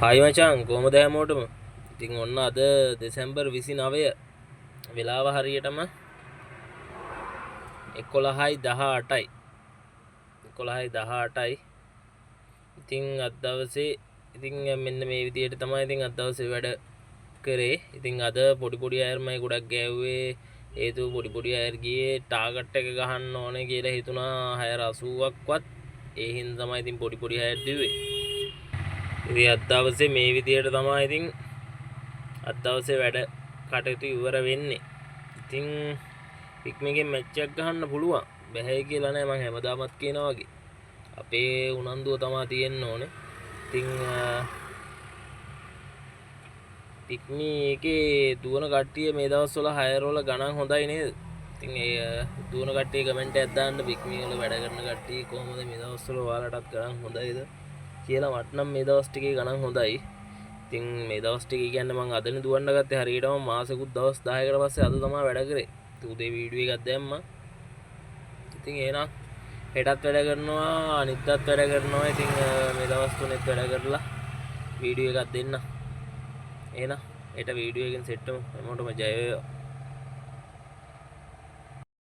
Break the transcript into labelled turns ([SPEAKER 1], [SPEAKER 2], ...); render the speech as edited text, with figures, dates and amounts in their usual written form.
[SPEAKER 1] Hi මචං කොහමද හැමෝටම? ඉතින් ඔන්න අද දෙසැම්බර් 29 වෙලාව හරියටම 11:18යි. 11:18යි. ඉතින් අද දවසේ ඉතින් මෙන්න මේ විදියට තමයි ඉතින් අද දවසේ වැඩ කරේ. ඉතින් අද පොඩි පොඩි අයර්මයි ගොඩක් ගෑව්වේ. හේතුව පොඩි පොඩි අයර් ගියේ ටාගට් එක ගහන්න ඕනේ කියලා හිතුණා 680ක්වත්. ඒ හින්දා තමයි ඉතින් පොඩි පොඩි අයර් දිව්වේ. ඉතින් අද දවසේ මේ විදියට තමයි ඉතින් අද දවසේ වැඩ කටයුතු ඉවර වෙන්නේ. ඉතින් පික්මකින් මැච් එකක් ගහන්න පුළුවන්. බැහැ කියලා නෑ මම හැමදාමත් කියනවා වගේ. අපේ උනන්දුව තමයි තියෙන්න ඕනේ. ඉතින් පික්මි එකේ දුවන කට්ටිය මේ දවස්වල හයර් වල ගණන් හොඳයි නේද? ඉතින් ඒ දුවන කට්ටිය කමෙන්ට් එකක් දාන්න පික්මි වල වැඩ කරන කට්ටිය කොහොමද මේ දවස්වල ඔයාලටත් ගණන් හොඳයිද කියලා. මට නම් මේ දවස් ටිකේ ගණන් හොඳයි. ඉතින් මේ දවස් ටික කියන්නේ මම අදනේ දුවන්න ගත්තේ හරියටම මාසෙකුත් දවස් 10කට පස්සේ අද තමයි වැඩ කරේ. ඉතින් උදේ වීඩියෝ එකක් දැම්මා. ඉතින් එහෙනම් හෙටත් වැඩ කරනවා අනිද්දාත් වැඩ කරනවා. ඉතින් මේ දවස් තුනෙත් වැඩ කරලා වීඩියෝ එකක් දෙන්න. එහෙනම් හෙට වීඩියෝ එකෙන් සෙට් වෙමු. හැමෝටම ජය වේවා.